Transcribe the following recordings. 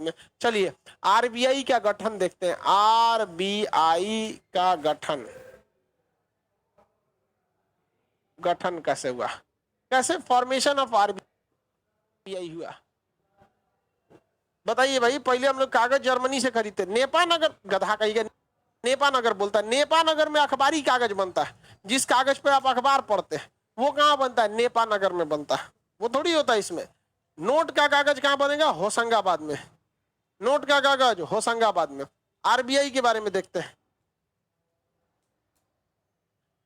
में। चलिए आरबीआई का गठन देखते हैं, आरबीआई का गठन कैसे हुआ, कैसे फॉर्मेशन ऑफ आरबीआई हुआ बताइए भाई। पहले हम लोग कागज जर्मनी से खरीदते, नेपानगर, गधा कहिएगा नेपानगर बोलता है, नेपानगर में अखबारी कागज बनता है, जिस कागज पे आप अखबार पढ़ते हैं वो कहाँ बनता है, नेपानगर में बनता है, वो थोड़ी होता है इसमें। नोट का कागज कहाँ बनेगा, होशंगाबाद में, नोट का कागज होशंगाबाद में। आरबीआई के बारे में देखते हैं,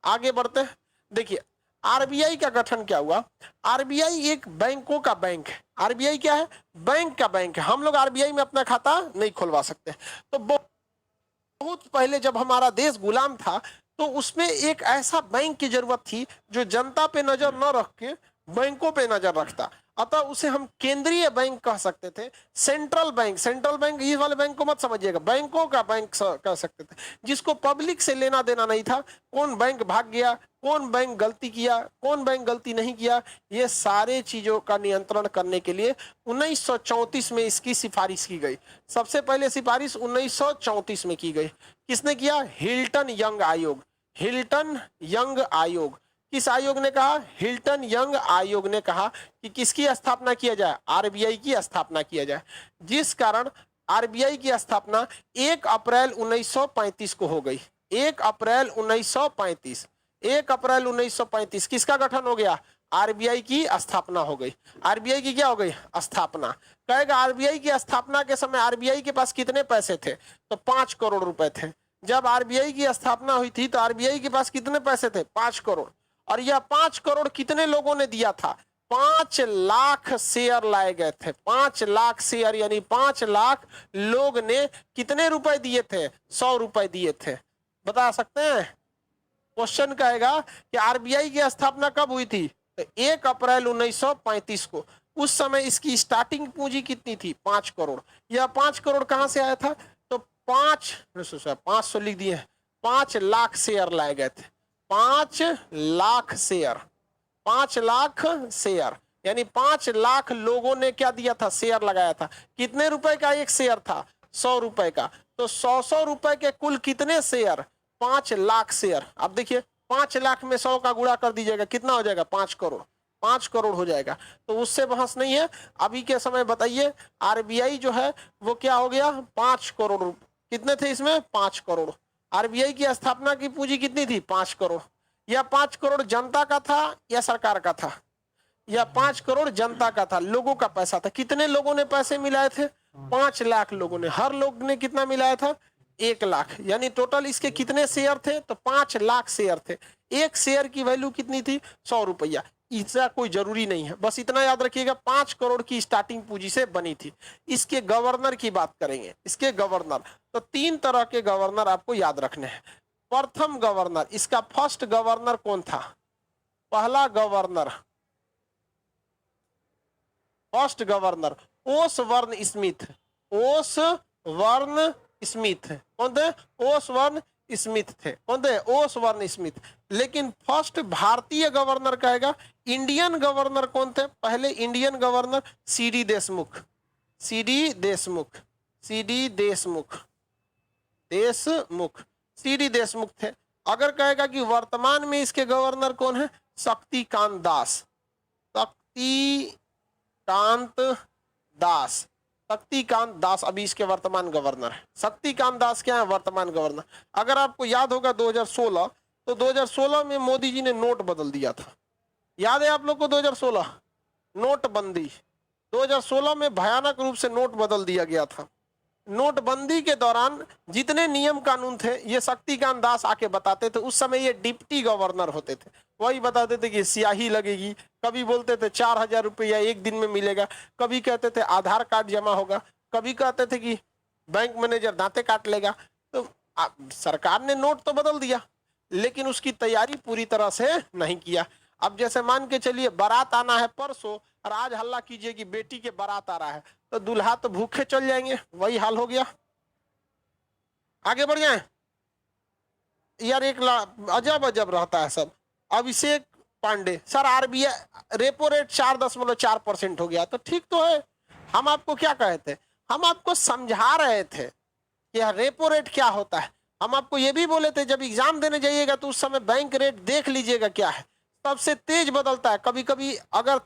आगे बढ़ते हैं। देखिए आरबीआई का गठन क्या हुआ, आरबीआई एक बैंकों का बैंक है, आरबीआई क्या है, बैंक का बैंक है। हम लोग आरबीआई में अपना खाता नहीं खुलवा सकते। तो बहुत पहले जब हमारा देश गुलाम था तो उसमें एक ऐसा बैंक की जरूरत थी जो जनता पे नजर न रख के बैंकों पे नजर रखता, अतः उसे हम केंद्रीय बैंक कह सकते थे, सेंट्रल बैंक। सेंट्रल बैंक ये वाले बैंक को मत समझिएगा, बैंकों का बैंक कह सकते थे, जिसको पब्लिक से लेना देना नहीं था, कौन बैंक भाग गया, कौन बैंक गलती किया, कौन बैंक गलती नहीं किया, ये सारे चीजों का नियंत्रण करने के लिए 1934 में इसकी सिफारिश की गई। सबसे पहले सिफारिश 1934 में की गई, किसने किया, हिल्टन यंग आयोग। हिल्टन यंग आयोग, किस आयोग ने कहा, हिल्टन यंग आयोग ने कहा कि किसकी स्थापना किया जाए, आरबीआई की स्थापना किया जाए, जिस कारण आरबीआई की स्थापना 1 अप्रैल 1935 को हो गई। 1 अप्रैल 1935, 1 अप्रैल 1935 किसका गठन हो गया, आरबीआई की स्थापना हो गई। आरबीआई की क्या हो गई, स्थापना। कहेगा आरबीआई की स्थापना के समय आरबीआई के पास कितने पैसे थे, तो 5 करोड़ रुपए थे। जब आरबीआई की स्थापना हुई थी तो आरबीआई के पास कितने पैसे थे, 5 करोड़। और यह 5 करोड़ कितने लोगों ने दिया था, 5 लाख शेयर लाए गए थे। 5 लाख शेयर यानी 5 लाख लोग ने कितने रुपए दिए थे, 100 रुपए दिए थे। बता सकते हैं, क्वेश्चन कहेगा कि आरबीआई की स्थापना कब हुई थी, तो 1 अप्रैल 1935 को। उस समय इसकी स्टार्टिंग पूंजी कितनी थी, 5 करोड़। यह 5 करोड़ कहां से आया था, तो 500 लिख दिए, 5 लाख शेयर लाए गए थे। 5 लाख शेयर, 5 लाख शेयर यानी 5 लाख लोगों ने क्या दिया था, शेयर लगाया था। कितने रुपए का एक शेयर था, 100 रुपए का। तो 100 रुपए के कुल कितने शेयर, 5 लाख शेयर। अब देखिए 5 लाख में 100 का गुणा कर दीजिएगा, कितना हो जाएगा, 5 करोड़। 5 करोड़ हो जाएगा, तो उससे बहस नहीं है। अभी के समय बताइए आरबीआई जो है वो क्या हो गया, 5 करोड़। कितने थे इसमें, 5 करोड़। आरबीआई की स्थापना की पूंजी कितनी थी, 5 करोड़। यह 5 करोड़ जनता का था या सरकार का था, यह 5 करोड़ जनता का था, लोगों का पैसा था। कितने लोगों ने पैसे मिलाए थे, 5 लाख लोगों ने। हर लोग ने कितना मिलाया था, 1 लाख। यानी टोटल इसके कितने शेयर थे, तो 5 लाख शेयर थे। एक शेयर की वैल्यू कितनी थी, 100 रुपया। इसका कोई जरूरी नहीं है, बस इतना याद रखिएगा 5 करोड़ की स्टार्टिंग पूंजी से बनी थी। इसके गवर्नर की बात करेंगे, इसके गवर्नर, तो 3 तरह के गवर्नर आपको याद रखने हैं। प्रथम गवर्नर, इसका फर्स्ट गवर्नर कौन था, पहला governor, first governor Osborne Smith. Osborne Smith कौन थे, ओसबर्न स्मिथ थे, कौन थे, ओसबर्न स्मिथ। लेकिन फर्स्ट भारतीय गवर्नर कहेगा, इंडियन गवर्नर कौन थे, पहले Indian governor CD Deshmukh, CD Deshmukh, CD Deshmukh, Deshmukh, CD Deshmukh थे। अगर कहेगा कि वर्तमान में इसके गवर्नर कौन है, शक्तिकांत दास, शक्तिकांत दास, शक्तिकांत दास अभी इसके वर्तमान गवर्नर है। शक्तिकांत दास क्या है, वर्तमान गवर्नर। अगर आपको याद होगा 2016, तो 2016 में मोदी जी ने नोट बदल दिया था, याद है आप लोग को, 2016 नोटबंदी, 2016 में भयानक रूप से नोट बदल दिया गया था। नोटबंदी के दौरान जितने नियम कानून थे ये शक्तिकांत दास आके बताते थे। उस समय ये डिप्टी गवर्नर होते थे, वही बताते थे कि स्याही लगेगी, कभी बोलते थे 4000 रुपया एक दिन में मिलेगा, कभी कहते थे आधार कार्ड जमा होगा, कभी कहते थे कि बैंक मैनेजर दांते काट लेगा। तो सरकार ने नोट तो बदल दिया लेकिन उसकी तैयारी पूरी तरह से नहीं किया। अब जैसे मान के चलिए बारात आना है परसों और आज हल्ला कीजिए कि बेटी के बारात आ रहा है, तो दूल्हा तो भूखे चल जाएंगे, वही हाल हो गया। आगे बढ़ जाए यार, एक अजब अजब रहता है सब। Abhishek Pandey, sir RBI repo rate 4.4% हो गया, तो ठीक तो है। हम आपको क्या कहे थे, हम आपको समझा रहे थे कि रेपो रेट क्या होता है। हम आपको ये भी बोले थे जब एग्जाम देने जाइएगा तो उस समय बैंक रेट देख लीजिएगा क्या है, सबसे तेज बदलता है। कभी कभी अगर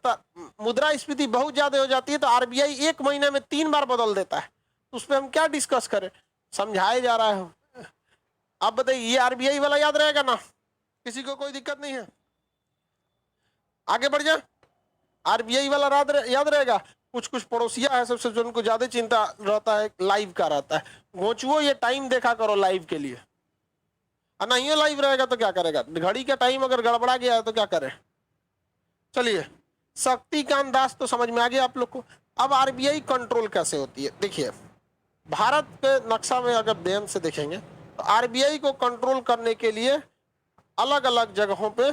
मुद्रास्फीति बहुत ज्यादा हो जाती है तो आरबीआई 1 महीने में 3 बार बदल देता है। उस पर हम क्या डिस्कस करें, समझाया जा रहा है। आप बताइए ये आरबीआई वाला याद रहेगा ना, किसी को कोई दिक्कत नहीं है? आगे बढ़ जाए, आरबीआई वाला याद रहेगा। कुछ कुछ पड़ोसिया है सबसे जो उनको ज्यादा चिंता रहता है, लाइव का रहता है। गोचुओ ये टाइम देखा करो लाइव के लिए, और नहीं लाइव रहेगा तो क्या करेगा, घड़ी का टाइम अगर गड़बड़ा गया है तो क्या करे। चलिए, शक्तिकांत दास तो समझ में आ गया आप लोग को। अब आरबीआई कंट्रोल कैसे होती है, देखिए भारत के नक्शा में अगर ध्यान से देखेंगे तो आरबीआई को कंट्रोल करने के लिए अलग अलग जगहों पे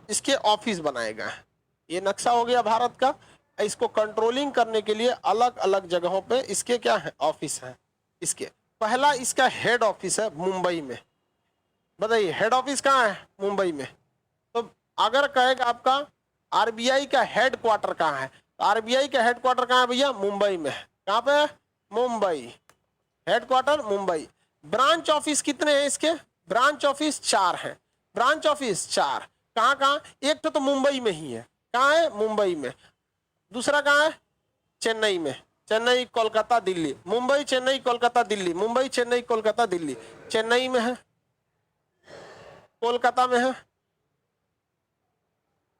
इसके ऑफिस बनाए गए हैं। ये नक्शा हो गया भारत का। इसको कंट्रोलिंग करने के लिए अलग अलग जगहों पे इसके क्या है, ऑफिस हैं। इसके पहला इसका हेड ऑफिस है मुंबई में। बताइए हेड ऑफिस कहाँ है, मुंबई में। तो अगर कहेगा आपका आरबीआई का हेड क्वार्टर कहाँ है, तो आरबीआई का हेड क्वार्टर कहाँ है भैया, मुंबई में। कहाँ पे, Mumbai, head quarter Mumbai. Branch office कितने हैं इसके, ब्रांच ऑफिस 4 हैं। ब्रांच ऑफिस 4 कहाँ कहाँ, एक तो मुंबई में ही है। कहाँ है, मुंबई में। दूसरा कहाँ है, चेन्नई में। चेन्नई, कोलकाता, दिल्ली। मुंबई, चेन्नई, कोलकाता, दिल्ली। मुंबई, चेन्नई, कोलकाता, दिल्ली। चेन्नई में है, कोलकाता में है,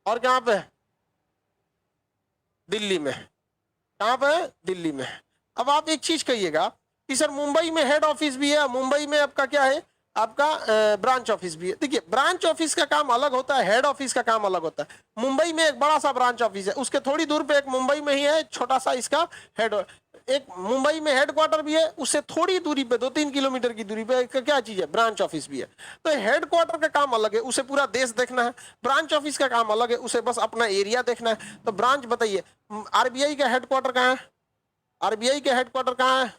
और कहाँ पे, दिल्ली में। कहाँ पे, दिल्ली में। अब आप एक चीज कहिएगा कि सर मुंबई में हेड ऑफिस भी है, मुंबई में आपका क्या है, आपका ब्रांच ऑफिस भी है। देखिए ब्रांच ऑफिस का काम अलग होता है, हेड ऑफिस का काम अलग होता है। मुंबई में एक बड़ा सा ब्रांच ऑफिस है, उसके थोड़ी दूर पे एक मुंबई में ही है छोटा सा इसका हेड। एक मुंबई में हेड क्वार्टर भी है, उससे थोड़ी दूरी पे 2-3 किलोमीटर की दूरी पे क्या चीज है, ब्रांच ऑफिस भी है। तो हेड क्वार्टर का काम अलग है, उसे पूरा देश देखना है। ब्रांच ऑफिस का काम अलग है, उसे बस अपना एरिया देखना है। तो ब्रांच, बताइए आरबीआई का हेड क्वार्टर कहाँ है, आरबीआई का हेड क्वार्टर कहाँ है,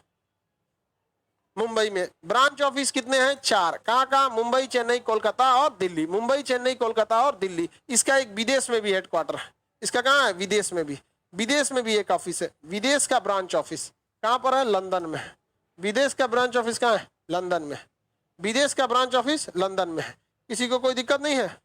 मुंबई में। ब्रांच ऑफिस कितने हैं, 4। कहाँ कहाँ, मुंबई, चेन्नई, कोलकाता और दिल्ली। मुंबई, चेन्नई, कोलकाता और दिल्ली। इसका एक विदेश में भी हेड क्वार्टर है। इसका कहाँ है, विदेश में भी। विदेश में भी एक ऑफिस है, विदेश का ब्रांच ऑफिस कहाँ पर है, लंदन में। विदेश का ब्रांच ऑफिस कहाँ है, लंदन में। विदेश का ब्रांच ऑफिस लंदन में है। किसी को कोई दिक्कत नहीं है,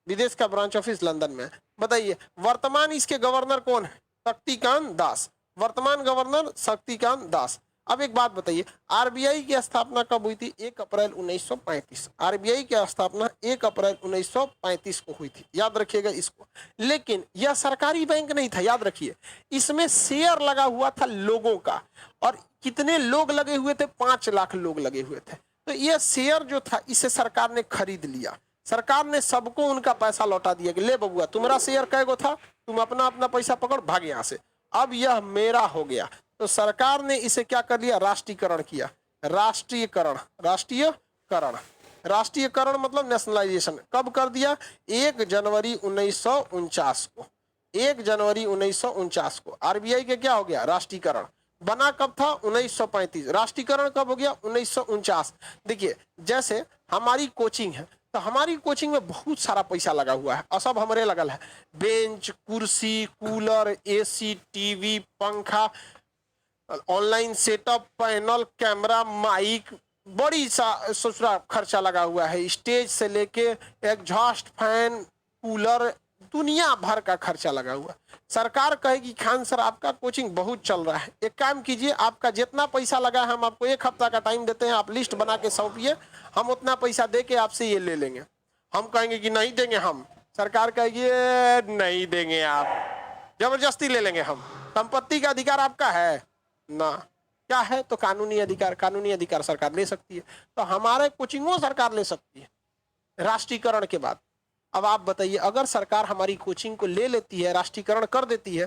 विदेश का ब्रांच ऑफिस लंदन में है। बताइए वर्तमान इसके गवर्नर कौन है, शक्तिकांत दास। वर्तमान गवर्नर शक्तिकांत दास। अब एक बात बताइए, आरबीआई की स्थापना कब हुई थी, 1 अप्रैल 1935। आरबीआई की स्थापना 1 अप्रैल 1935 को हुई थी, याद रखिएगा इसको। लेकिन यह सरकारी बैंक नहीं था, याद रखिए। इसमें शेयर लगा हुआ था लोगों का, और कितने लोग लगे हुए थे, 5 लाख लोग लगे हुए थे। तो यह शेयर जो था इसे सरकार ने खरीद लिया। सरकार ने सबको उनका पैसा लौटा दिया कि ले बबुआ तुम्हारा शेयर कैगो था, तुम अपना अपना पैसा पकड़ भाग यहाँ से, अब यह मेरा हो गया। तो सरकार ने इसे क्या कर लिया, राष्ट्रीयकरण किया। राष्ट्रीयकरण, राष्ट्रीयकरण, राष्ट्रीयकरण मतलब नेशनलाइजेशन। कब कर दिया, 1 जनवरी 1949 को। 1 जनवरी 1949 को आरबीआई के क्या हो गया, राष्ट्रीयकरण। बना कब था, 1935। राष्ट्रीयकरण कब हो गया, 1949। देखिए जैसे हमारी कोचिंग है, तो हमारी कोचिंग में बहुत सारा पैसा लगा हुआ है, और सब हमारे लगल है। बेंच, कुर्सी, कूलर, एसी, टीवी, पंखा, online setup, panel, camera, mic, बड़ी सा ससुरा खर्चा लगा हुआ है। स्टेज से लेके एग्जॉस्ट फैन, कूलर, दुनिया भर का खर्चा लगा हुआ। सरकार कहेगी खान सर आपका कोचिंग बहुत चल रहा है, एक काम कीजिए, आपका जितना पैसा लगा है हम आपको 1 हफ्ता का टाइम देते हैं, आप लिस्ट बना के सौंपिए, हम उतना पैसा दे के आपसे ये ले लेंगे। हम कहेंगे कि नहीं देंगे हम, सरकार कहेगी नहीं देंगे आप, जबरदस्ती ले लेंगे हम। संपत्ति का अधिकार आपका है ना, क्या है, तो कानूनी अधिकार, कानूनी अधिकार सरकार ले सकती है। तो हमारे कोचिंगों सरकार ले सकती है राष्ट्रीयकरण के बाद। अब आप बताइए अगर सरकार हमारी कोचिंग को ले लेती है, राष्ट्रीयकरण कर देती है,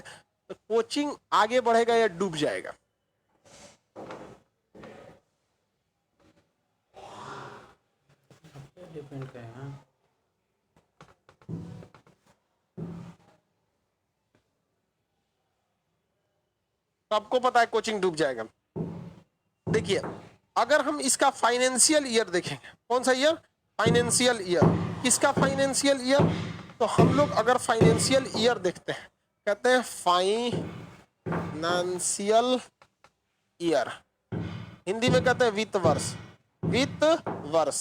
तो कोचिंग आगे बढ़ेगा या डूब जाएगा? डिपेंड करेगा। आपको पता है कोचिंग डूब जाएगा। देखिए अगर हम इसका फाइनेंशियल ईयर देखेंगे, कौन सा ईयर, फाइनेंशियल ईयर। किसका फाइनेंशियल ईयर, तो हम लोग अगर फाइनेंशियल ईयर देखते हैं कहते हैं फाइनेंशियल ईयर, हिंदी में कहते हैं वित्त वर्ष। वित्त वर्ष,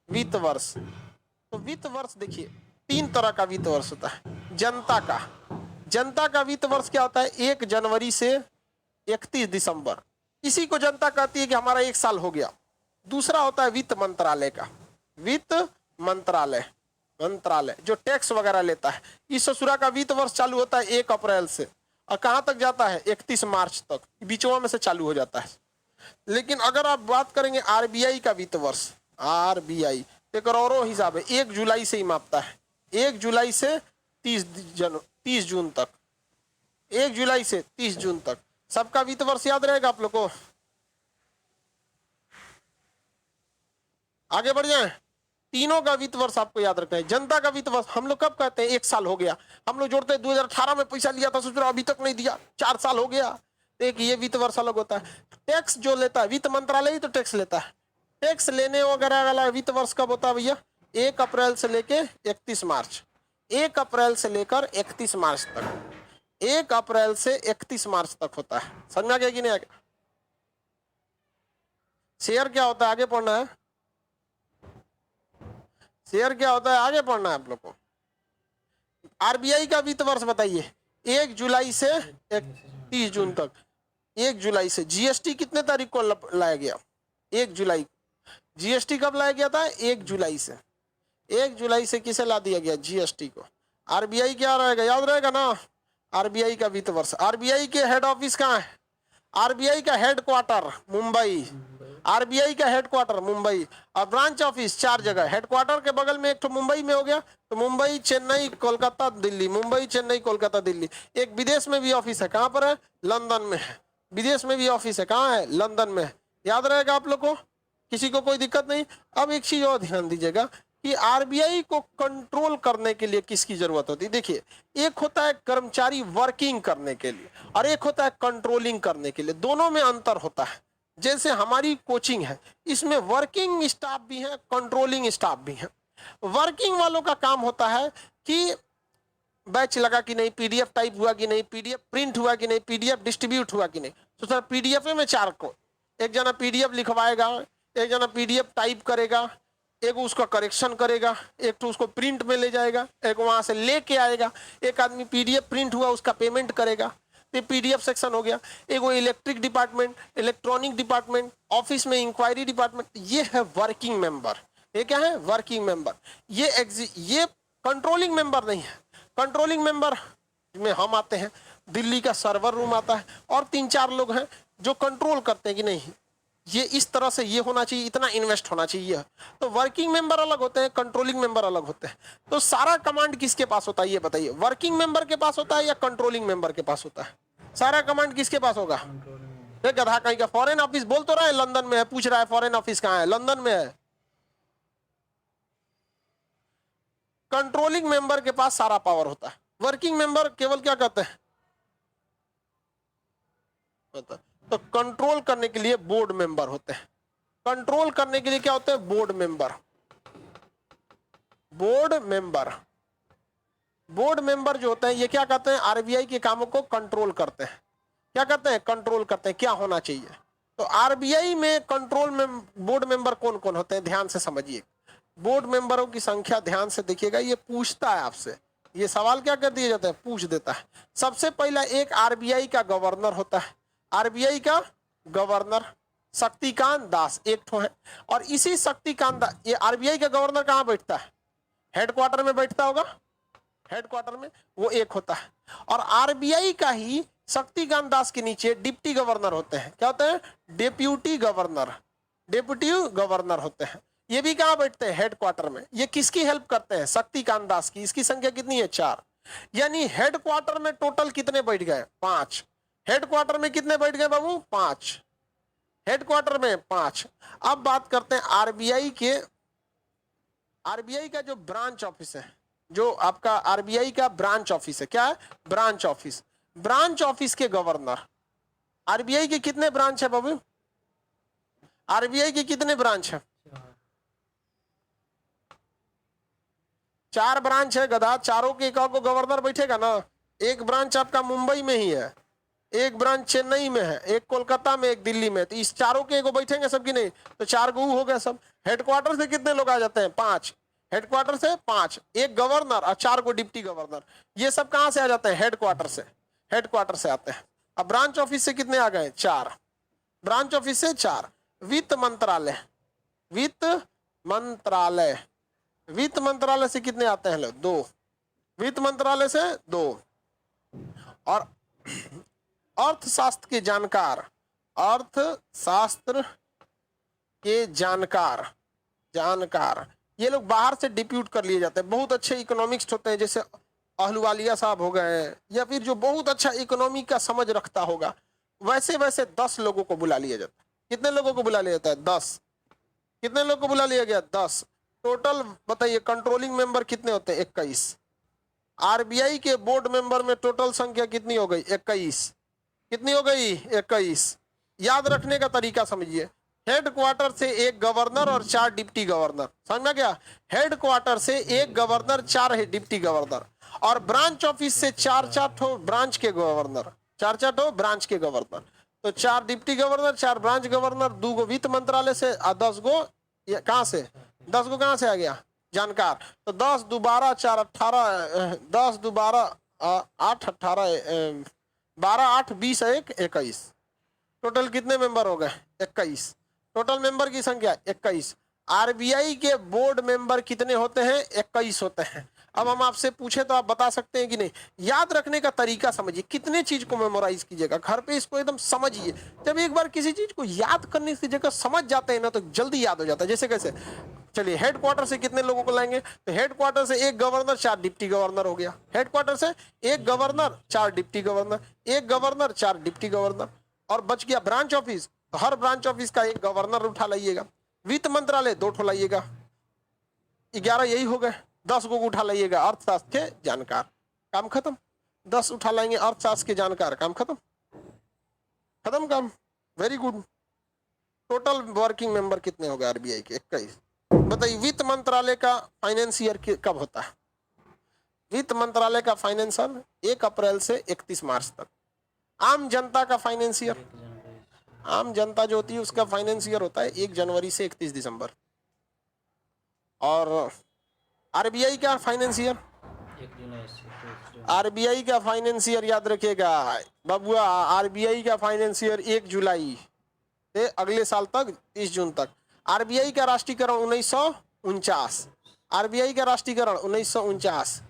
वित्त वर्ष। तो वित्त वर्ष देखिए 3 तरह का वित्त वर्ष होता है। जनता का वित्त वर्ष क्या होता है? 1 जनवरी से 31 दिसंबर, इसी को जनता कहती है कि हमारा 1 साल हो गया। दूसरा होता है वित्त मंत्रालय का, वित्त मंत्रालय जो टैक्स वगैरह लेता है। इस ससुरा का वित्त वर्ष चालू होता है 1 अप्रैल से और कहां तक जाता है? 31 मार्च तक, बीचवा में से चालू हो जाता है। लेकिन अगर आप बात करेंगे आरबीआई का वित्त वर्ष, आरबीआई एक करोड़ों हिसाब है, 1 जुलाई से ही मापता है, 1 जुलाई से 30 जून तक, 1 जुलाई से 30 जून तक। सबका वित्त वर्ष याद रहेगा आप लोग को? आगे बढ़ जाए। तीनों का वित्त वर्ष आपको याद रखना है। जनता का वित्त वर्ष हम लोग कब कहते हैं? 1 साल हो गया। हम लोग जोड़ते हैं 2018 में पैसा लिया था, सोच रहे अभी तक नहीं दिया, 4 साल हो गया। एक ये वित्त वर्ष अलग होता है। टैक्स जो लेता है वित्त मंत्रालय ही तो टैक्स लेता है। टैक्स लेने वगैरह वाला वित्त वर्ष कब होता है भैया? 1 अप्रैल से लेके 31 मार्च, 1 अप्रैल से लेकर 31 मार्च तक, 1 अप्रैल से 31 मार्च तक होता है। समझ में आ गया कि नहीं आ गया? शेयर क्या होता है? आगे पढ़ना है। शेयर क्या होता है? आगे पढ़ना है आप लोग को। आरबीआई का वित्त वर्ष बताइए। 1 जुलाई से 30 जून तक, 1 जुलाई से। जीएसटी कितने तारीख को लाया गया? 1 जुलाई। जीएसटी कब लाया गया था? 1 जुलाई से। 1 जुलाई से किसे ला दिया गया? जीएसटी को। आरबीआई क्या रहेगा? याद रहेगा ना? आरबीआई का वित्त वर्ष। आरबीआई के हेड ऑफिस कहाँ है? आरबीआई का हेडक्वार्टर मुंबई, आरबीआई का हेडक्वार्टर मुंबई। और ब्रांच ऑफिस 4 जगह। हेडक्वार्टर के बगल में एक तो मुंबई में हो गया, तो मुंबई, चेन्नई, कोलकाता, दिल्ली। मुंबई, चेन्नई, कोलकाता, दिल्ली। एक विदेश में भी ऑफिस है। कहाँ पर है? लंदन में है। विदेश में भी ऑफिस है। कहाँ है? लंदन में है। याद रहेगा आप लोग को? किसी को कोई दिक्कत नहीं? अब एक चीज और ध्यान दीजिएगा कि आरबीआई को कंट्रोल करने के लिए किसकी जरूरत होती है? देखिए, एक होता है कर्मचारी वर्किंग करने के लिए और एक होता है कंट्रोलिंग करने के लिए। दोनों में अंतर होता है। जैसे हमारी कोचिंग है, इसमें वर्किंग स्टाफ भी है, कंट्रोलिंग स्टाफ भी है। वर्किंग वालों का काम होता है कि बैच लगा कि नहीं, पीडीएफ टाइप हुआ कि नहीं, पीडीएफ प्रिंट हुआ कि नहीं, पीडीएफ डिस्ट्रीब्यूट हुआ कि नहीं। तो सर पीडीएफ में 4 को, एक जना पीडीएफ लिखवाएगा, एक जना पीडीएफ टाइप करेगा, एक उसका करेक्शन करेगा, एक तो उसको प्रिंट में ले जाएगा, एक वहां से लेके आएगा, एक आदमी पीडीएफ प्रिंट हुआ उसका पेमेंट करेगा। ये पीडीएफ सेक्शन हो गया। एक वो electric department, electronic department, office में इंक्वायरी डिपार्टमेंट। ये है वर्किंग मेंबर। ये क्या है? Working member. ये कंट्रोलिंग मेंबर नहीं है। कंट्रोलिंग मेंबर में हम आते हैं, दिल्ली का सर्वर रूम आता है और 3-4 लोग हैं जो कंट्रोल करते हैं कि नहीं ये इस तरह से ये होना चाहिए, इतना इन्वेस्ट होना चाहिए। तो वर्किंग मेंबर अलग होते हैं, कंट्रोलिंग मेंबर अलग होते हैं। तो सारा कमांड किसके पास होता है ये बताइए? वर्किंग मेंबर के पास होता है या कंट्रोलिंग मेंबर के पास होता है? सारा कमांड किसके पास होगा? गधा कहीं का। फॉरेन ऑफिस बोल तो रहा है लंदन में है, पूछ रहा है फॉरेन ऑफिस कहाँ है? लंदन में है। कंट्रोलिंग मेंबर के पास सारा पावर होता है। वर्किंग मेंबर केवल क्या कहते हैं? तो कंट्रोल करने के लिए बोर्ड मेंबर होते हैं। कंट्रोल करने के लिए क्या होते हैं? Board member. Board member, board member जो होते हैं ये क्या कहते हैं? आरबीआई के कामों को कंट्रोल करते हैं। क्या करते हैं? कंट्रोल करते हैं क्या होना चाहिए। तो आरबीआई में कंट्रोल में बोर्ड मेंबर कौन कौन होते हैं? ध्यान से समझिए। बोर्ड मेंबरों की संख्या ध्यान से देखिएगा। ये पूछता है आपसे, ये सवाल क्या कर दिया जाता है? पूछ देता है। सबसे पहला एक आरबीआई का गवर्नर होता है। आरबीआई का गवर्नर शक्तिकांत दास एक ठो है। और इसी शक्तिकांत दास, ये आरबीआई का गवर्नर कहाँ बैठता है? हेडक्वार्टर में बैठता होगा। हेडक्वार्टर में वो एक होता है। और आरबीआई का ही शक्तिकांत दास के नीचे डिप्टी गवर्नर होते हैं। क्या होते हैं? Deputy governor. डेप्यूटी गवर्नर होते हैं। ये भी कहाँ बैठते हैं? हेडक्वार्टर में। ये किसकी हेल्प करते हैं? शक्तिकांत दास की। इसकी संख्या कितनी है? 4। यानी हेडक्वार्टर में टोटल कितने बैठ गए? 5। हेडक्वार्टर में कितने बैठ गए बाबू? 5। हेडक्वार्टर में 5। अब बात करते हैं आरबीआई के। आरबीआई का जो ब्रांच ऑफिस है, जो आपका आरबीआई का ब्रांच ऑफिस है, क्या है? Branch office. ब्रांच ऑफिस के गवर्नर। आरबीआई के कितने ब्रांच है बाबू? आरबीआई के कितने ब्रांच है? 4 ब्रांच है गधा। चारों के एक को गवर्नर बैठेगा ना। एक ब्रांच आपका मुंबई में ही है, एक ब्रांच चेन्नई में है, एक कोलकाता में, एक दिल्ली में। तो इस चारों के एगो बैठेंगे सबकी नहीं, तो 4 गो हो गए सब। हेडक्वार्टर से कितने लोग आ जाते हैं? 5। हेडक्वार्टर से 5, एक गवर्नर और 4 गो डिप्टी गवर्नर। ये सब कहां से आ जाते हैं? हेडक्वार्टर से। हेडक्वार्टर से आते हैं। अब ब्रांच ऑफिस से कितने आ गए? 4। ब्रांच ऑफिस से 4। वित्त मंत्रालय, वित्त मंत्रालय, वित्त मंत्रालय से कितने आते हैं लोग? 2। वित्त मंत्रालय से 2। और अर्थशास्त्र के जानकार, अर्थशास्त्र के जानकार, जानकार ये लोग बाहर से डिप्यूट कर लिए जाते हैं। बहुत अच्छे इकोनॉमिक्स होते हैं, जैसे अहलुवालिया साहब हो गए, या फिर जो बहुत अच्छा इकोनॉमी का समझ रखता होगा, वैसे वैसे 10 लोगों को बुला लिया जाता है। कितने लोगों को बुला लिया जाता है? 10। कितने लोगों को बुला लिया गया? 10। टोटल बताइए कंट्रोलिंग मेंबर कितने होते हैं? 21। आरबीआई के बोर्ड मेंबर में टोटल संख्या कितनी हो गई? 21। कितनी हो गई? 21। याद रखने का तरीका समझिए। हेडक्वार्टर से एक गवर्नर और 4 डिप्टी गवर्नर, समझ में गया? हेडक्वार्टर से एक गवर्नर, 4 है डिप्टी गवर्नर। और ब्रांच ऑफिस से 4-4 ठो ब्रांच के गवर्नर, 4-4 ठो ब्रांच के गवर्नर। तो 4 डिप्टी गवर्नर, 4 ब्रांच गवर्नर, 2 गो वित्त मंत्रालय से और 10 गो कहां से? 10 गो कहां से आ गया? जानकार। तो 10 2 12 4 18, 10 2 12 8 18, 12 8 20 1 21। टोटल कितने मेंबर हो गए? 21। टोटल मेंबर की संख्या 21। आरबीआई के बोर्ड मेंबर कितने होते हैं? 21 होते हैं। अब हम आपसे पूछे तो आप बता सकते हैं कि नहीं? याद रखने का तरीका समझिए। कितने चीज को मेमोराइज कीजिएगा, घर पे इसको एकदम समझिए। जब एक बार किसी चीज को याद करने की जगह समझ जाते हैं ना, तो जल्दी याद हो जाता है। जैसे कैसे? चलिए, हेडक्वार्टर से कितने लोगों को लाएंगे? तो हेडक्वार्टर से एक गवर्नर, 4 डिप्टी गवर्नर हो गया। हेडक्वार्टर से एक गवर्नर, 4 डिप्टी गवर्नर, एक गवर्नर, 4 डिप्टी गवर्नर। और बच गया ब्रांच ऑफिस, तो हर ब्रांच ऑफिस का एक गवर्नर उठा लाइएगा। वित्त मंत्रालय 2 ठो लाइएगा, 11 यही हो गए। 10 गो उठा लाइएगा अर्थशास्त्र के जानकार, काम खत्म। 10 उठा लाएंगे अर्थशास्त्र के जानकार, काम खत्म। खत्म काम। Very good. Total working member कितने हो गए आरबीआई के? 21। बताइए, वित्त मंत्रालय का फाइनेंशियर कब होता है? वित्त मंत्रालय का फाइनेंशियल 1 अप्रैल से 31 मार्च तक। आम जनता का फाइनेंशियर, आम जनता जो होती है उसका फाइनेंशियर होता है 1 जनवरी से 31 दिसंबर। और आरबीआई का फाइनेंशियर, आरबीआई का फाइनेंशियर याद रखिएगा बबुआ, आरबीआई का फाइनेंशियर 1 जुलाई से अगले साल तक 30 जून तक। आरबीआई का राष्ट्रीयकरण 1949, आरबीआई का राष्ट्रीयकरण 1949।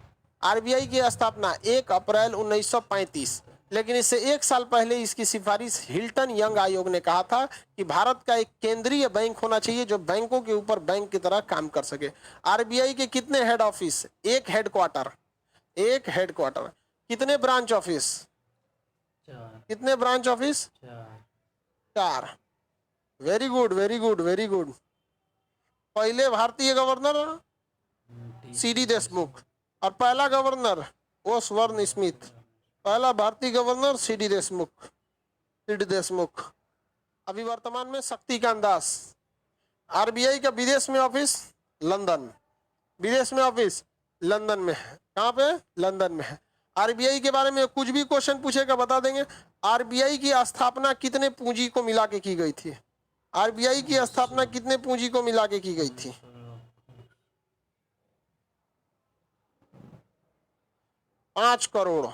आरबीआई की स्थापना 1 अप्रैल 1935। लेकिन इससे 1 साल पहले इसकी सिफारिश हिल्टन यंग आयोग ने कहा था कि भारत का एक केंद्रीय बैंक होना चाहिए जो बैंकों के ऊपर बैंक की तरह काम कर सके। आरबीआई के कितने हेड ऑफिस? 1 headquarter, 1 headquarter. कितने ब्रांच ऑफिस? 4। कितने branch office? 4। Very good, very good, very good. पहले भारतीय गवर्नर सीडी देशमुख, और पहला गवर्नर ओसबर्न स्मिथ। पहला भारतीय governor CD Deshmukh, CD Deshmukh. अभी वर्तमान में शक्तिकांत दास। आरबीआई का विदेश में ऑफिस लंदन, विदेश में ऑफिस लंदन में है। कहाँ पे? लंदन में है। आरबीआई के बारे में कुछ भी क्वेश्चन पूछेगा बता देंगे। आरबीआई की स्थापना कितने पूंजी को मिला के की गई थी? आरबीआई की स्थापना कितने पूंजी को मिला के की गई थी? 5 करोड़।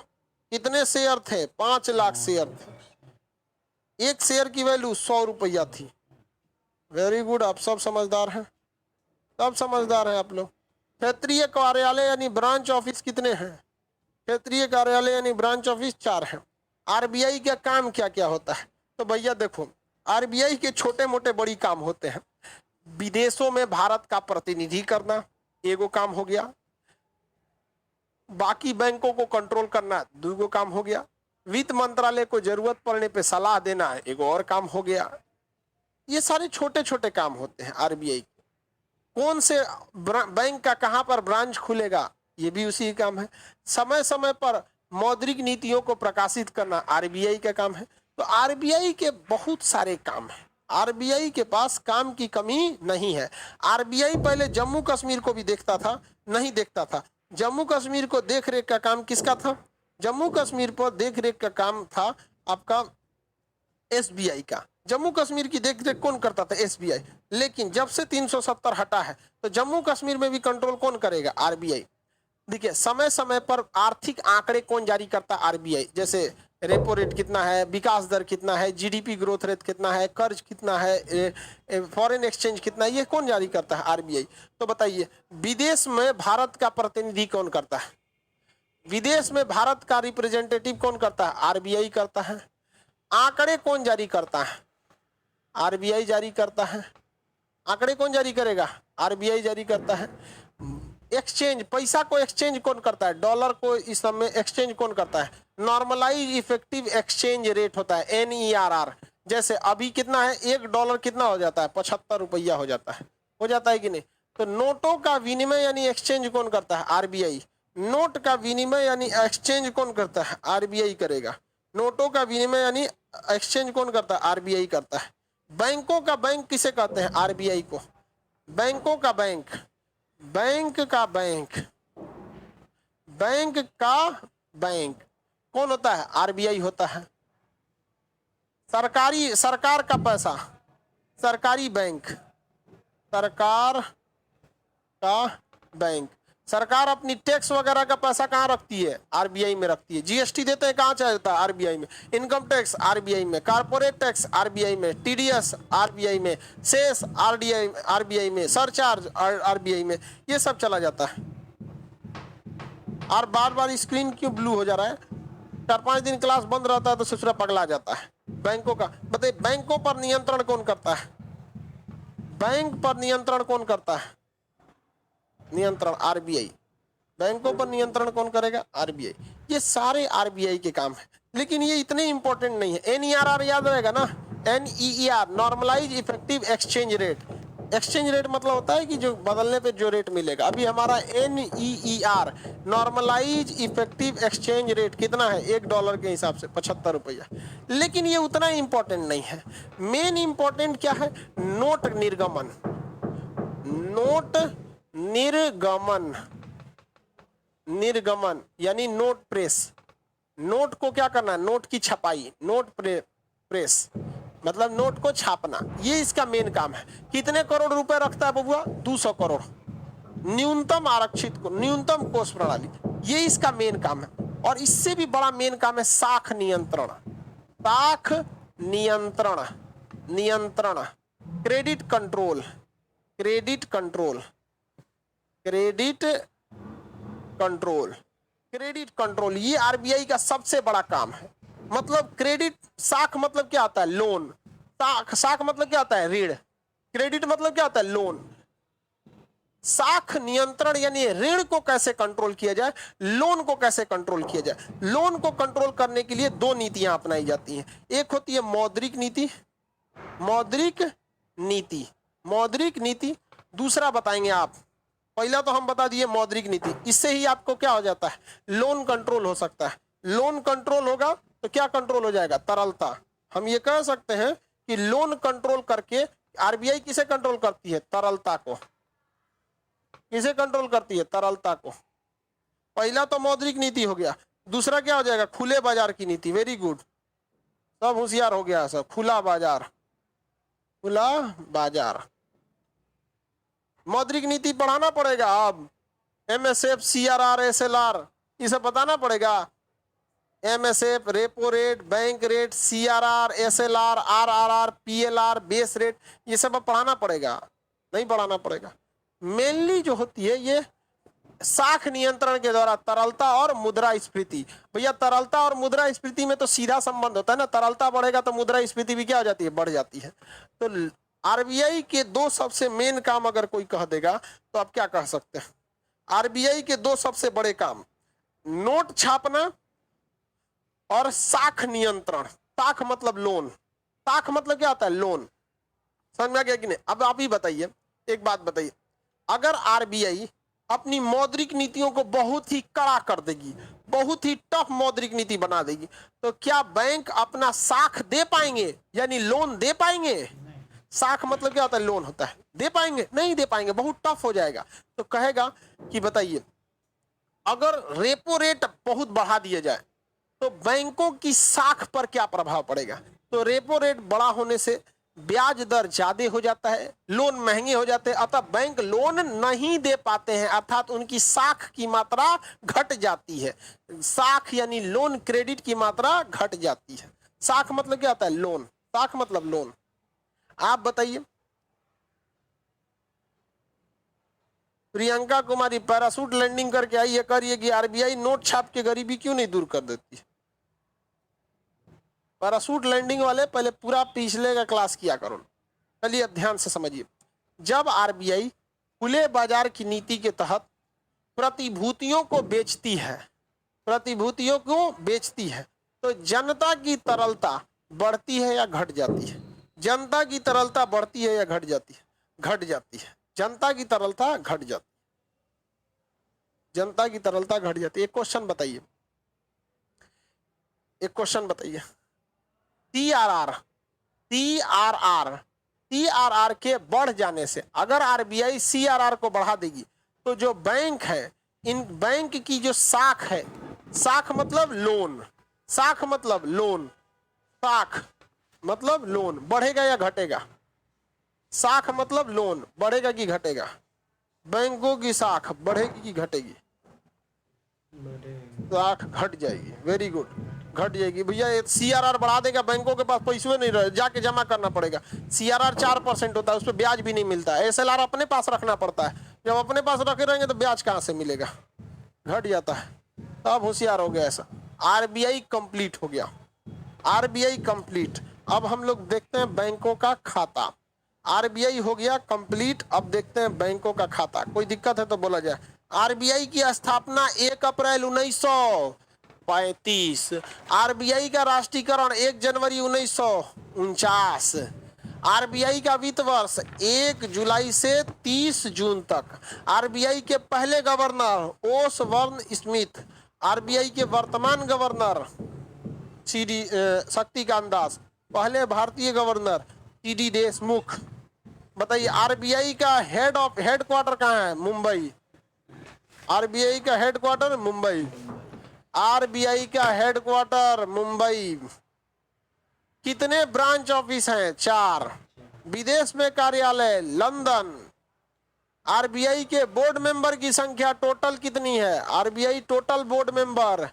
कितने शेयर थे? 5 लाख शेयर थे। 1 शेयर की वैल्यू 100 रुपया थी। वेरी गुड, आप सब समझदार हैं, सब समझदार हैं आप लोग। क्षेत्रीय कार्यालय यानी ब्रांच ऑफिस कितने हैं? क्षेत्रीय कार्यालय यानी ब्रांच ऑफिस 4 हैं। आरबीआई का काम क्या क्या होता है? तो भैया देखो, आरबीआई के छोटे मोटे बड़ी काम होते हैं। विदेशों में भारत का प्रतिनिधि करना एगो काम हो गया, बाकी बैंकों को कंट्रोल करना 2 गो काम हो गया, वित्त मंत्रालय को जरूरत पड़ने पे सलाह देना एगो और काम हो गया। ये सारे छोटे छोटे काम होते हैं आरबीआई के। कौन से बैंक का कहां पर ब्रांच खुलेगा ये भी उसी का काम है। समय समय पर मौद्रिक नीतियों को प्रकाशित करना आरबीआई का काम है। तो आरबीआई के बहुत सारे काम हैं। आरबीआई के पास काम की कमी नहीं है। आरबीआई पहले जम्मू कश्मीर को भी देखता था, नहीं देखता था। जम्मू कश्मीर को देख रेख का काम किसका था? जम्मू कश्मीर पर देख रेख का काम था आपका एसबीआई का। जम्मू कश्मीर की देख रेख कौन करता था? एसबीआई। लेकिन जब से 370 हटा है तो जम्मू कश्मीर में भी कंट्रोल कौन करेगा? आरबीआई। देखिए समय समय पर आर्थिक आंकड़े कौन जारी करता है? आरबीआई। जैसे रेपो रेट कितना है, विकास दर कितना है, जीडीपी ग्रोथ रेट कितना है, कर्ज कितना है, फॉरेन एक्सचेंज कितना है, ये कौन जारी करता है? आरबीआई। तो बताइए विदेश में भारत का प्रतिनिधि कौन करता है? विदेश में भारत का रिप्रेजेंटेटिव कौन करता है? आरबीआई करता है। आंकड़े कौन जारी करता है? आरबीआई जारी करता है। आंकड़े कौन जारी करेगा? आरबीआई जारी करता है। एक्सचेंज, पैसा को एक्सचेंज कौन करता है? डॉलर को इस समय एक्सचेंज कौन करता है? नॉर्मलाइज इफेक्टिव एक्सचेंज रेट होता है, NERR। जैसे अभी कितना है? $1 कितना हो जाता है? 75 रुपया हो जाता है। हो जाता है कि नहीं? तो नोटों का विनिमय यानी एक्सचेंज कौन करता है? आरबीआई। नोट का विनिमय यानी एक्सचेंज कौन करता है? आरबीआई करेगा। नोटों का विनिमय यानी एक्सचेंज कौन करता है? आरबीआई करता है। बैंकों का बैंक किसे कहते हैं? आरबीआई को। बैंकों का बैंक, बैंक का बैंक, बैंक का बैंक कौन होता है? आरबीआई होता है। सरकार का पैसा, सरकारी बैंक, सरकार का बैंक। सरकार अपनी टैक्स वगैरह का पैसा कहाँ रखती है? आरबीआई में रखती है। जीएसटी देते हैं कहाँ जाता है? आरबीआई में। इनकम टैक्स आरबीआई में, कारपोरेट टैक्स आरबीआई में, टीडीएस आरबीआई में, सेस आरबीआई में, सरचार्ज आरबीआई में, ये सब चला जाता है। और बार बार स्क्रीन क्यों ब्लू हो जा रहा है? 4-5 दिन क्लास बंद रहता है तो ससुरा पगला जाता है। बैंकों का बताइए, बैंकों पर नियंत्रण कौन करता है? बैंक पर नियंत्रण कौन करता है? नियंत्रण आरबीआई। बैंकों पर नियंत्रण कौन करेगा? आरबीआई। ये सारे आरबीआई के काम है, लेकिन ये इतने इंपॉर्टेंट नहीं है। NERR याद रहेगा ना? NEER normalize effective exchange rate. Exchange rate मतलब होता है कि जो बदलने पे जो रेट मिलेगा। अभी हमारा NEER normalize effective exchange rate कितना है? $1 के हिसाब से 75 रुपया। लेकिन ये उतना इंपॉर्टेंट नहीं है। मेन इंपॉर्टेंट क्या है? नोट निर्गमन। नोट निर्गमन, निर्गमन यानी नोट प्रेस। नोट को क्या करना है? नोट की छपाई, नोट प्रेस मतलब नोट को छापना, ये इसका मेन काम है। कितने करोड़ रुपए रखता है बबुआ? 200 करोड़। न्यूनतम आरक्षित को, न्यूनतम कोष प्रणाली, ये इसका मेन काम है। और इससे भी बड़ा मेन काम है साख नियंत्रण। साख नियंत्रण, नियंत्रण, credit control, credit control, credit control, credit control, ये आरबीआई का सबसे बड़ा काम है। मतलब क्रेडिट, साख मतलब क्या आता है? लोन। साख मतलब क्या आता है? ऋण। क्रेडिट मतलब क्या आता है? लोन। साख नियंत्रण यानी ऋण को कैसे कंट्रोल किया जाए, लोन को कैसे कंट्रोल किया जाए। लोन को कंट्रोल करने के लिए 2 नीतियां अपनाई जाती हैं। एक होती है मौद्रिक नीति, मौद्रिक नीति, मौद्रिक नीति। दूसरा बताएंगे आप। पहला तो हम बता दिए मौद्रिक नीति, इससे ही आपको क्या हो जाता है? लोन कंट्रोल हो सकता है। लोन कंट्रोल होगा तो क्या कंट्रोल हो जाएगा? तरलता। हम ये कह सकते हैं कि लोन कंट्रोल करके आरबीआई किसे कंट्रोल करती है? तरलता को। किसे कंट्रोल करती है? तरलता को। पहला तो मौद्रिक नीति हो गया। दूसरा क्या हो जाएगा? खुले बाजार की नीति। वेरी गुड, सब होशियार हो गया सब। खुला बाजार, खुला बाजार। मौद्रिक नीति पढ़ाना पड़ेगा। अब MSF, CRR, SLR ये सब बताना पड़ेगा। MSF, repo rate, bank rate, CRR, SLR, RRR, PLR, base rate, ये सब अब पढ़ाना पड़ेगा? नहीं पढ़ाना पड़ेगा। मेनली जो होती है ये साख नियंत्रण के द्वारा तरलता और मुद्रास्फीति। भैया तरलता और मुद्रास्फीति में तो सीधा संबंध होता है ना। तरलता बढ़ेगा तो मुद्रास्फीति भी क्या हो जाती है? बढ़ जाती है। तो आरबीआई के 2 सबसे मेन काम अगर कोई कह देगा तो आप क्या कह सकते हैं? आरबीआई के 2 सबसे बड़े काम, नोट छापना और साख नियंत्रण। साख मतलब लोन। साख मतलब क्या होता है? लोन। समझ में आ गया कि नहीं? अब आप ही बताइए, एक बात बताइए, अगर आरबीआई अपनी मौद्रिक नीतियों को बहुत ही कड़ा कर देगी, बहुत ही टफ मौद्रिक नीति बना देगी, तो क्या बैंक अपना साख दे पाएंगे? यानी लोन दे पाएंगे? साख मतलब क्या होता है? लोन होता है। दे पाएंगे? नहीं दे पाएंगे, बहुत टफ हो जाएगा। तो कहेगा कि बताइए, अगर रेपो रेट बहुत बढ़ा दिया जाए, तो बैंकों की साख पर क्या प्रभाव पड़ेगा? तो रेपो रेट बड़ा होने से ब्याज दर ज्यादा हो जाता है, लोन महंगे हो जाते हैं, अतः बैंक लोन नहीं दे पाते हैं, अर्थात उनकी साख की मात्रा घट जाती है। साख यानी लोन क्रेडिट की मात्रा घट जाती है। साख मतलब क्या होता है? लोन। साख मतलब लोन। आप बताइए प्रियंका कुमारी पैरासूट लैंडिंग करके आई है, करिए कि आरबीआई नोट छाप के गरीबी क्यों नहीं दूर कर देती है? पैरासूट लैंडिंग वाले पहले पूरा पिछले का क्लास किया करो। चलिए अब ध्यान से समझिए। जब आरबीआई खुले बाजार की नीति के तहत प्रतिभूतियों को बेचती है, प्रतिभूतियों को बेचती है, तो जनता की तरलता बढ़ती है या घट जाती है? जनता की तरलता बढ़ती है या घट जाती है? घट जाती है। जनता की तरलता घट जाती है। जनता की तरलता घट जाती है। एक क्वेश्चन बताइए, एक क्वेश्चन बताइए। सीआरआर के बढ़ जाने से, अगर आरबीआई सीआरआर को बढ़ा देगी तो जो बैंक है, इन बैंक की जो साख है, साख मतलब लोन, साख मतलब लोन, साख मतलब लोन, बढ़ेगा या घटेगा? साख मतलब लोन, बढ़ेगा कि घटेगा? बैंकों की साख बढ़ेगी कि घटेगी? साख घट जाएगी। वेरी गुड, घट जाएगी। भैया सीआरआर बढ़ा देगा, बैंकों के पास पैसे नहीं रहे, जाके जमा करना पड़ेगा। सीआरआर 4% होता है, उस पर ब्याज भी नहीं मिलता है। एसएलआर अपने पास रखना पड़ता है, जब अपने पास रखे रहेंगे तो ब्याज कहाँ से मिलेगा? घट जाता है। अब होशियार हो गया ऐसा। आरबीआई कंप्लीट हो गया, आरबीआई कंप्लीट। अब हम लोग देखते हैं बैंकों का खाता। आरबीआई हो गया कंप्लीट, अब देखते हैं बैंकों का खाता। कोई दिक्कत है तो बोला जाए। आरबीआई की स्थापना 1 अप्रैल 1935। आरबीआई का राष्ट्रीयकरण 1 जनवरी 1949। आरबीआई का वित्त वर्ष 1 जुलाई से 30 जून तक। आरबीआई के पहले गवर्नर ओसबर्न स्मिथ। आरबीआई के वर्तमान गवर्नर शक्तिकांत दास। पहले भारतीय गवर्नर टीडी देशमुख। बताइए आरबीआई का हेडक्वार्टर कहाँ है? मुंबई। आरबीआई का हेडक्वार्टर मुंबई। आरबीआई का हेडक्वार्टर मुंबई। कितने ब्रांच ऑफिस हैं? 4। विदेश में कार्यालय लंदन। आरबीआई के बोर्ड मेंबर की संख्या टोटल कितनी है? आरबीआई टोटल बोर्ड मेंबर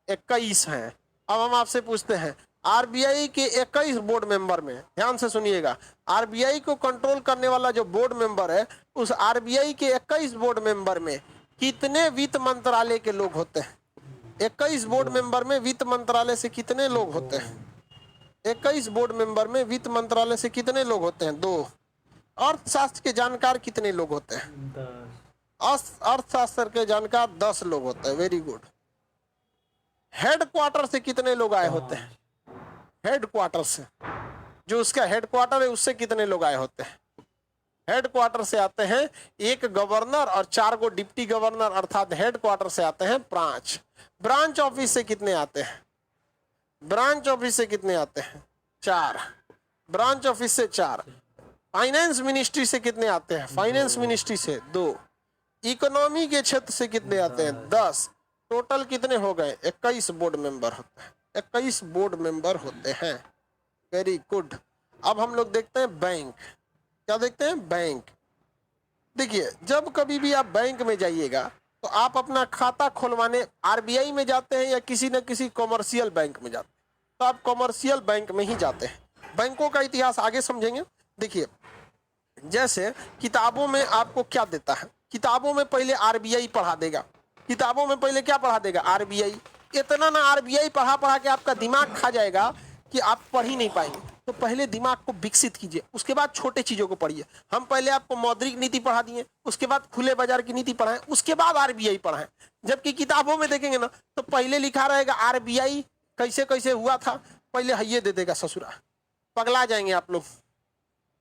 21 हैं। अब हम आपसे पूछते हैं, आरबीआई के 21 बोर्ड मेंबर में, ध्यान से सुनिएगा, आरबीआई को कंट्रोल करने वाला जो बोर्ड मेंबर है, उस आरबीआई के 21 बोर्ड मेंबर में कितने वित्त मंत्रालय के लोग होते हैं? 21 बोर्ड मेंबर में वित्त मंत्रालय से कितने लोग होते हैं? 21 बोर्ड मेंबर में वित्त मंत्रालय से कितने लोग होते हैं? 2। अर्थशास्त्र के जानकार कितने लोग होते हैं? 10। अर्थशास्त्र के जानकार 10 लोग होते हैं। Very good. हेडक्वार्टर से कितने लोग आए होते हैं? हेडक्वार्टर से, जो उसका हेडक्वार्टर है, उससे कितने लोग आए होते हैं? हेडक्वार्टर से आते हैं 1 गवर्नर और 4 गो डिप्टी गवर्नर, अर्थात हेडक्वार्टर से आते हैं 5। ब्रांच ऑफिस से कितने आते हैं? ब्रांच ऑफिस से कितने आते हैं? 4। ब्रांच ऑफिस से 4। फाइनेंस मिनिस्ट्री से कितने आते हैं? फाइनेंस मिनिस्ट्री से 2। इकोनॉमी के क्षेत्र से कितने आते हैं? 10। टोटल कितने हो गए? 21 बोर्ड मेंबर होते हैं। 21 बोर्ड मेंबर होते हैं। Very good. अब हम लोग देखते हैं बैंक। क्या देखते हैं? बैंक। देखिए, जब कभी भी आप बैंक में जाइएगा तो आप अपना खाता खुलवाने आरबीआई में जाते हैं या किसी न किसी कॉमर्शियल बैंक में जाते हैं, तो आप कॉमर्शियल बैंक में ही जाते हैं। बैंकों का इतिहास आगे समझेंगे। देखिए, जैसे किताबों में आपको क्या देता है? किताबों में पहले आरबीआई पढ़ा देगा। किताबों में पहले क्या पढ़ा देगा? आरबीआई। इतना ना आरबीआई पढ़ा पढ़ा के आपका दिमाग खा जाएगा कि आप पढ़ ही नहीं पाएंगे। तो पहले दिमाग को विकसित कीजिए, उसके बाद छोटे चीजों को पढ़िए। हम पहले आपको मौद्रिक नीति पढ़ा दिए, उसके बाद खुले बाजार की नीति पढ़ाएं, उसके बाद आरबीआई पढ़ाएं। जबकि किताबों में देखेंगे ना तो पहले लिखा रहेगा आरबीआई कैसे कैसे हुआ था, पहले हइये दे देगा ससुरा। पगला जाएंगे आप लोग,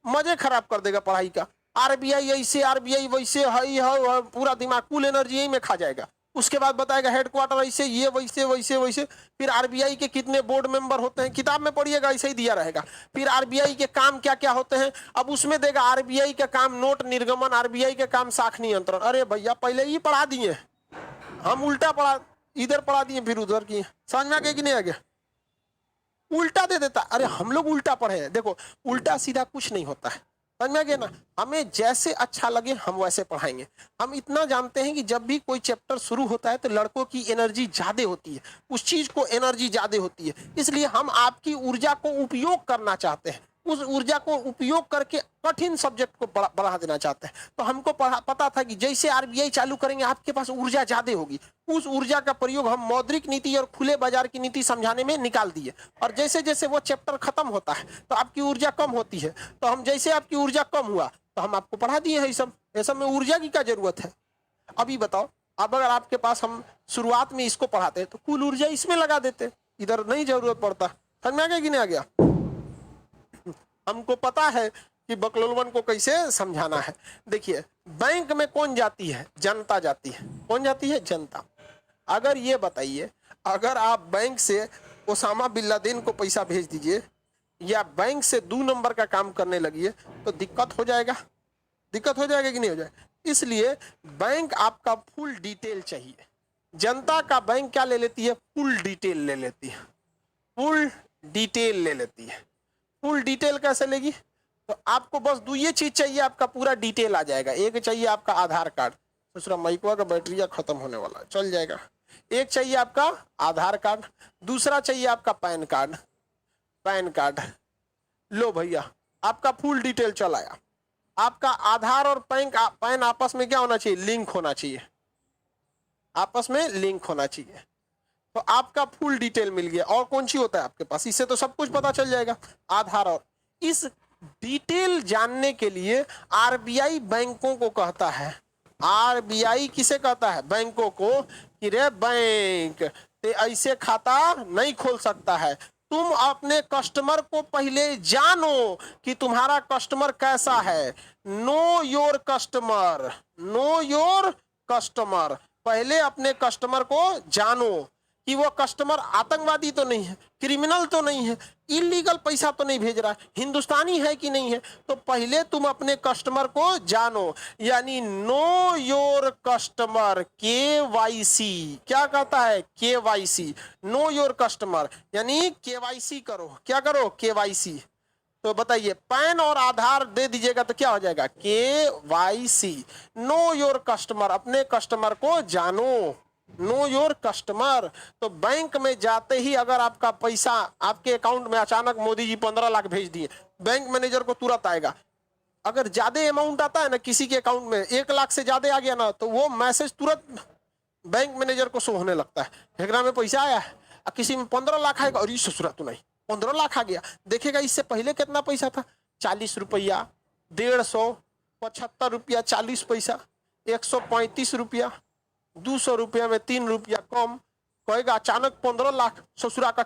मजे खराब कर देगा पढ़ाई का। आरबीआई ऐसे, आरबीआई वैसे, है पूरा दिमाग, कुल एनर्जी यही में खा जाएगा। उसके बाद बताएगा हेडक्वार्टर ऐसे, ये वैसे वैसे वैसे। फिर आरबीआई के कितने बोर्ड मेंबर होते हैं, किताब में पढ़िएगा, ऐसे ही दिया रहेगा। फिर आरबीआई के काम क्या क्या होते हैं, अब उसमें देगा आरबीआई का काम नोट निर्गमन, आरबीआई का काम साख नियंत्रण। अरे भैया पहले ही पढ़ा दिए, हम उल्टा पढ़ा। इधर पढ़ा दिए फिर उधर किए, समझ में आ गया कि नहीं आ गया? उल्टा दे देता। अरे हम लोग उल्टा पढ़े हैं, देखो उल्टा सीधा कुछ नहीं होता है, समझ में आ गया ना? हमें जैसे अच्छा लगे हम वैसे पढ़ाएंगे। हम इतना जानते हैं कि जब भी कोई चैप्टर शुरू होता है तो लड़कों की एनर्जी ज्यादा होती है, उस चीज को एनर्जी ज्यादा होती है, इसलिए हम आपकी ऊर्जा को उपयोग करना चाहते हैं, उस ऊर्जा को उपयोग करके कठिन सब्जेक्ट को बढ़ा देना चाहते हैं। तो हमको पता था कि जैसे आरबीआई चालू करेंगे आपके पास ऊर्जा ज्यादा होगी, उस ऊर्जा का प्रयोग हम मौद्रिक नीति और खुले बाजार की नीति समझाने में निकाल दिए। और जैसे जैसे वो चैप्टर खत्म होता है तो आपकी ऊर्जा कम होती है, तो हम जैसे आपकी ऊर्जा कम हुआ तो हम आपको पढ़ा दिए हैं। ये सब में ऊर्जा की क्या जरूरत है? अभी बताओ, अब अगर आपके पास हम शुरुआत में इसको पढ़ाते तो कुल ऊर्जा इसमें लगा देते, इधर नहीं जरूरत पड़ता। समझ में आ गया कि नहीं आ गया? हमको पता है कि बकलोलवन को कैसे समझाना है। देखिए बैंक में कौन जाती है? जनता जाती है। कौन जाती है? जनता। अगर ये बताइए, अगर आप बैंक से ओसामा बिन लादेन को पैसा भेज दीजिए या बैंक से 2 नंबर का काम करने लगिए तो दिक्कत हो जाएगा। दिक्कत हो जाएगा कि नहीं हो जाएगा? इसलिए बैंक आपका फुल डिटेल चाहिए। जनता का बैंक क्या ले लेती है? फुल डिटेल ले लेती है। फुल डिटेल ले लेती है। फुल डिटेल कैसे लेगी? तो आपको बस 2 चीज चाहिए, आपका पूरा डिटेल आ जाएगा। एक चाहिए आपका आधार कार्ड, दूसरा माइकवा का बैटरिया खत्म होने वाला है, चल जाएगा। एक चाहिए आपका आधार कार्ड, दूसरा चाहिए आपका पैन कार्ड। पैन कार्ड लो भैया, आपका फुल डिटेल चल आया। आपका आधार और पैन आपस में क्या होना चाहिए? लिंक होना चाहिए, आपस में लिंक होना चाहिए। तो आपका फुल डिटेल मिल गया। और कौन सी होता है आपके पास? इससे तो सब कुछ पता चल जाएगा, आधार। और इस डिटेल जानने के लिए आरबीआई बैंकों को कहता है, आरबीआई किसे कहता है? बैंकों को, कि रे बैंक ते ऐसे खाता नहीं खोल सकता है, तुम अपने कस्टमर को पहले जानो कि तुम्हारा कस्टमर कैसा है। Know your customer, know your customer. पहले अपने कस्टमर को जानो कि वो कस्टमर आतंकवादी तो नहीं है, क्रिमिनल तो नहीं है, इलीगल पैसा तो नहीं भेज रहा है, हिंदुस्तानी है कि नहीं है। तो पहले तुम अपने कस्टमर को जानो, यानी नो योर कस्टमर, केवाईसी। क्या कहता है? केवाईसी, नो योर कस्टमर, यानी केवाईसी करो। क्या करो? केवाईसी। तो बताइए, पैन और आधार दे दीजिएगा तो क्या हो जाएगा? केवाईसी। नो योर कस्टमर, अपने कस्टमर को जानो, नो योर कस्टमर। तो बैंक में जाते ही अगर आपका पैसा आपके अकाउंट में अचानक मोदी जी 15 लाख भेज दिए, बैंक मैनेजर को तुरंत आएगा। अगर ज्यादा अमाउंट आता है ना किसी के अकाउंट में, 1 लाख से ज्यादा आ गया ना, तो वो मैसेज तुरंत बैंक मैनेजर को शो होने लगता है, हेगरा में पैसा आया है। किसी में 15 लाख आएगा, और ये ससुरा तो नहीं 15 लाख आ गया। देखेगा इससे पहले कितना पैसा था? 40 रुपया, 150, 75 रुपया 40 पैसा, 135 रुपया, 200 रुपया में 3 रुपया कम। कहेगा अचानक 15 लाख, ससुरा का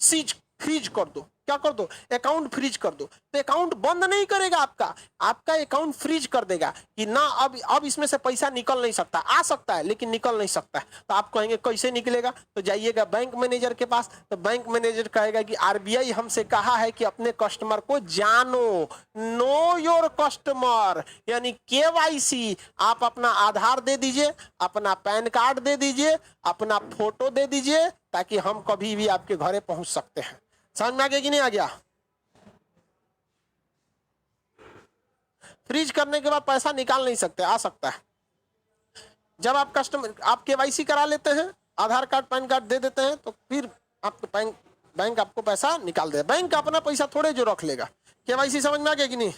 फ्रीज कर दो। क्या कर दो? अकाउंट फ्रीज कर दो। तो अकाउंट बंद नहीं करेगा आपका, आपका अकाउंट फ्रीज कर देगा कि ना अब इसमें से पैसा निकल नहीं सकता, आ सकता है लेकिन निकल नहीं सकता है। तो आप कहेंगे कैसे निकलेगा? तो जाइएगा बैंक मैनेजर के पास, तो बैंक मैनेजर कहेगा कि आरबीआई हमसे कहा है कि अपने कस्टमर को जानो, नो योर कस्टमर, यानी केवाईसी। आप अपना आधार दे दीजिए, अपना पैन कार्ड दे दीजिए, अपना फोटो दे दीजिए, ताकि हम कभी भी आपके घरे पहुंच सकते हैं। समझ में आ गया कि नहीं आ गया? फ्रीज करने के बाद पैसा निकाल नहीं सकते, आ सकता है। जब आप केवाईसी करा लेते हैं, आधार कार्ड पैन कार्ड दे देते हैं, तो फिर आपको बैंक आपको पैसा निकाल दे। बैंक अपना पैसा थोड़े जो रख लेगा। केवाईसी समझ में आ गया कि नहीं?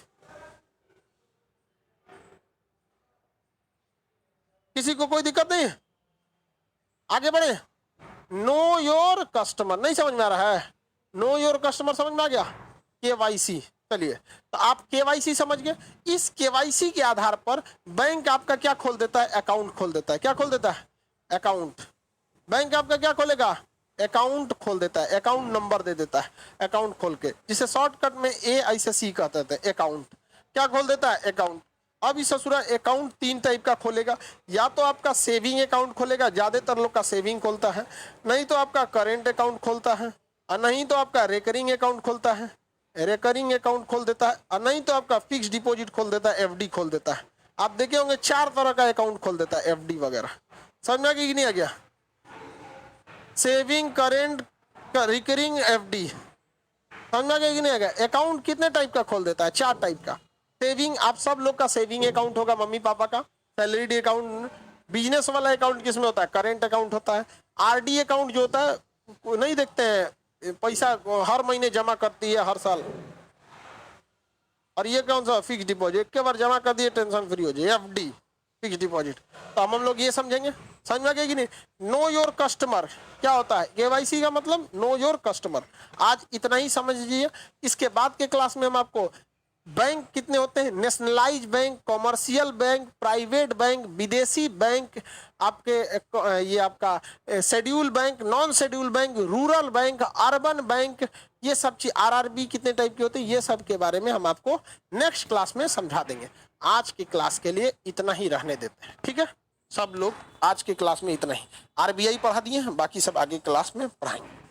किसी को कोई दिक्कत नहीं है? आगे बढ़े। नो योर कस्टमर नहीं समझ में आ रहा है? नो योर कस्टमर समझ में आ गया? केवाईसी। चलिए, तो आप केवाईसी समझ गए। इस केवाईसी के आधार पर बैंक आपका क्या खोल देता है? अकाउंट खोल देता है। क्या खोल देता है? अकाउंट। बैंक आपका क्या खोलेगा? अकाउंट खोल देता है, अकाउंट नंबर दे देता है, अकाउंट खोल के, जिसे शॉर्टकट में AIC कहते थे, अकाउंट। क्या खोल देता है? अकाउंट। अब इस ससुरा अकाउंट 3 टाइप का खोलेगा। या तो आपका सेविंग अकाउंट खोलेगा, ज्यादातर लोग का सेविंग खोलता है, नहीं तो आपका करेंट अकाउंट खोलता है, और नहीं तो आपका रेकरिंग अकाउंट खोलता है, रेकरिंग अकाउंट खोल देता है, और नहीं तो आपका फिक्स डिपॉजिट खोल देता है, FD खोल देता है। आप देखे होंगे 4 तरह का अकाउंट खोल देता है, FD वगैरह। समझ में आ गया कि नहीं आ गया? Saving, current, recurring, FD. समझ में आ गया कि नहीं आ गया? अकाउंट कितने टाइप का खोल देता है? 4 टाइप का। सेविंग, आप सब लोग का सेविंग अकाउंट होगा, मम्मी पापा का सैलरीड अकाउंट। बिजनेस वाला अकाउंट किसमें होता है? करेंट अकाउंट होता है। आरडी अकाउंट जो होता है, नहीं देखते हैं पैसा हर महीने जमा करती है हर साल। और ये कौन सा? फिक्स डिपॉजिट, एक के बार जमा कर दिए टेंशन फ्री हो जाए, एफडी फिक्स डिपॉजिट। तो हम लोग ये समझेंगे, समझ में आ गया कि नहीं? नो योर कस्टमर क्या होता है? केवाईसी का मतलब नो योर कस्टमर। आज इतना ही समझ लीजिए। इसके बाद के क्लास में हम आपको बैंक कितने होते हैं, nationalise bank, commercial bank, private bank, विदेशी बैंक, आपके ये आपका schedule bank, non schedule bank, rural bank, urban bank, ये सब चीज, आरआरबी कितने टाइप की होती है, ये सब के बारे में हम आपको नेक्स्ट क्लास में समझा देंगे। आज की क्लास के लिए इतना ही रहने देते हैं, ठीक है? सब लोग आज की क्लास में इतना ही। आरबीआई पढ़ा दिए हैं, बाकी सब आगे क्लास में पढ़ाएंगे।